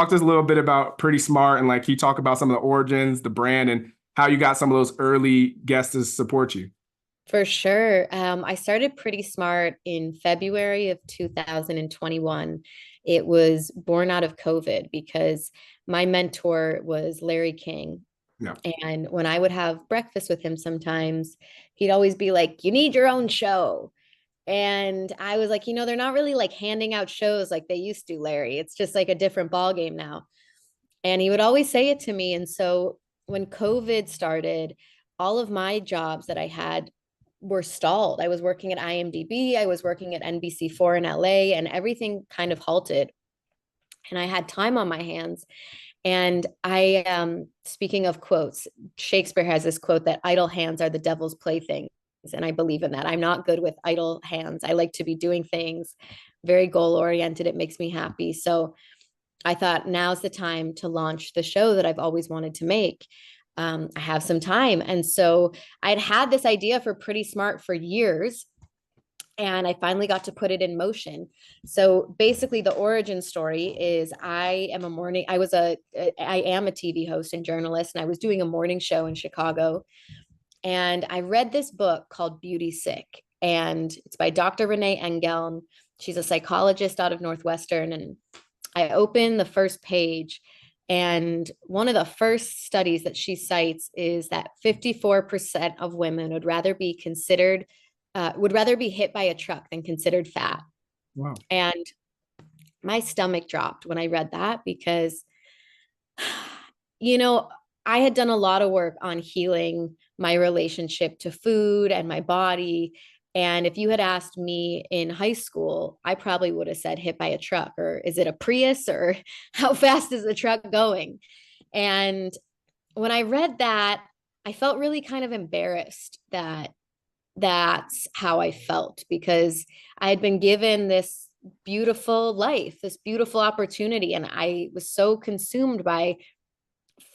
Talk to us a little bit about Pretty Smart and like, can you talk about some of the origins, the brand, and how you got some of those early guests to support you? For sure. I started Pretty Smart in February of 2021. It was born out of COVID because my mentor was Larry King. Yeah. And when I would have breakfast with him sometimes, he'd always be like, "You need your own show." And I was like, they're not really like handing out shows like they used to, Larry. It's just like a different ball game now. And he would always say it to me. And so when COVID started, all of my jobs that I had were stalled. I was working at IMDb, I was working at NBC4 in LA, and everything kind of halted. And I had time on my hands. And speaking of quotes, Shakespeare has this quote that idle hands are the devil's playthings. And I believe in that. I'm not good with idle hands. I like to be doing things very goal oriented. It makes me happy. So I thought now's the time to launch the show that I've always wanted to make. I have some time. And so I'd had this idea for Pretty Smart for years, and I finally got to put it in motion. So basically the origin story is I am a TV host and journalist, and I was doing a morning show in Chicago. And I read this book called Beauty Sick, and it's by Dr. Renee Engeln. She's a psychologist out of Northwestern, and I open the first page, and one of the first studies that she cites is that 54% of women would rather be hit by a truck than considered fat. Wow. And my stomach dropped when I read that because, you know, I had done a lot of work on healing my relationship to food and my body. And if you had asked me in high school, I probably would have said hit by a truck, or is it a Prius, or how fast is the truck going? And when I read that, I felt really kind of embarrassed that that's how I felt, because I had been given this beautiful life, this beautiful opportunity, and I was so consumed by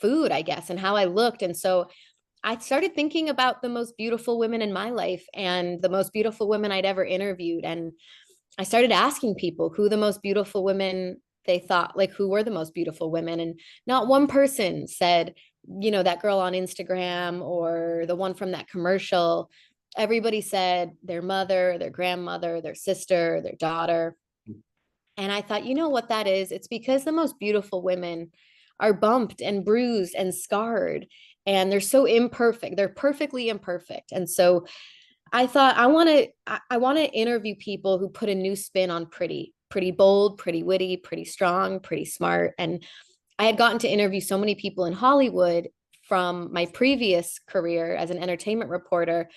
food, I guess, and how I looked. And so I started thinking about the most beautiful women in my life and the most beautiful women I'd ever interviewed. And I started asking people who the most beautiful women they thought, like, who were the most beautiful women. And not one person said, that girl on Instagram or the one from that commercial. Everybody said their mother, their grandmother, their sister, their daughter. And I thought, you know what that is? It's because the most beautiful women are bumped and bruised and scarred, and they're so imperfect. They're perfectly imperfect. And so I thought I want to interview people who put a new spin on pretty bold, pretty witty, pretty strong, pretty smart. And I had gotten to interview so many people in Hollywood from my previous career as an entertainment reporter.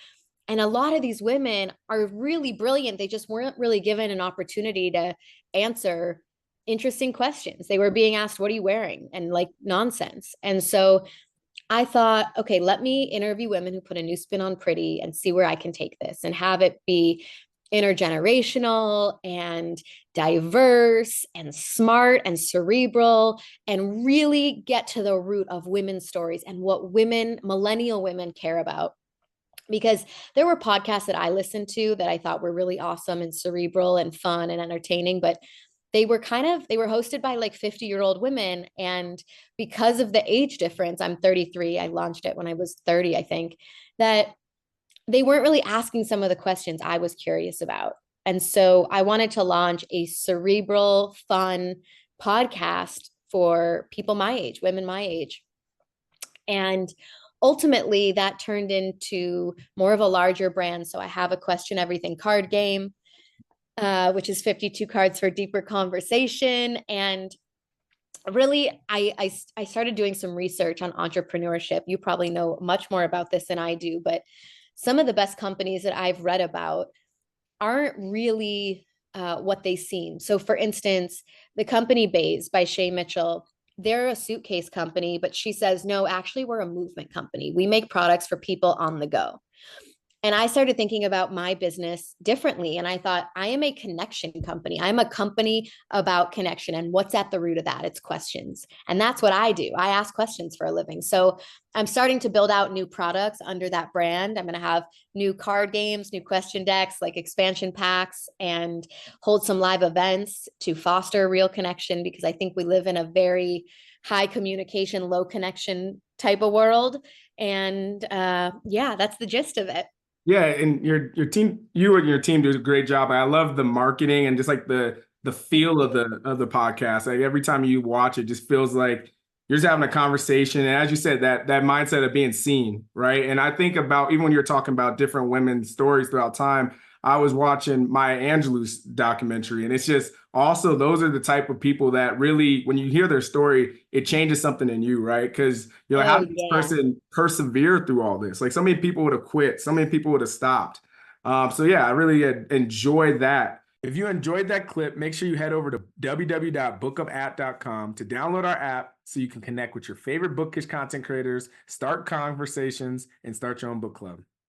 And a lot of these women are really brilliant. They just weren't really given an opportunity to answer interesting questions. They were being asked, "What are you wearing?" and like nonsense. And so I thought, okay, let me interview women who put a new spin on pretty and see where I can take this and have it be intergenerational and diverse and smart and cerebral, and really get to the root of women's stories and what millennial women care about. Because there were podcasts that I listened to that I thought were really awesome and cerebral and fun and entertaining, but they were hosted by like 50-year-old women. And because of the age difference, I'm 33, I launched it when I was 30, I think, that they weren't really asking some of the questions I was curious about. And so I wanted to launch a cerebral, fun podcast for people my age, women my age. And ultimately, that turned into more of a larger brand. So I have a question everything card game, which is 52 cards for deeper conversation. And really, I started doing some research on entrepreneurship. You probably know much more about this than I do, but some of the best companies that I've read about aren't really what they seem. So, for instance, the company Bays by Shay Mitchell, they're a suitcase company, but she says, no, actually, we're a movement company. We make products for people on the go. And I started thinking about my business differently. And I thought, I am a connection company. I'm a company about connection. And what's at the root of that? It's questions. And that's what I do. I ask questions for a living. So I'm starting to build out new products under that brand. I'm going to have new card games, new question decks, like expansion packs, and hold some live events to foster real connection, because I think we live in a very high communication, low connection type of world. And yeah, that's the gist of it. Yeah, and your team, you and your team do a great job. I love the marketing and just like the feel of the podcast. Like every time you watch it, just feels like you're just having a conversation. And as you said, that mindset of being seen, right? And I think about even when you're talking about different women's stories throughout time, I was watching Maya Angelou's documentary, and it's just also those are the type of people that really, when you hear their story, it changes something in you, right? Because you're like, how Oh, did this yeah. person persevere through all this? Like so many people would have quit, so many people would have stopped. So yeah, I really enjoyed that. If you enjoyed that clip, make sure you head over to www.bookupapp.com to download our app so you can connect with your favorite bookish content creators, start conversations, and start your own book club.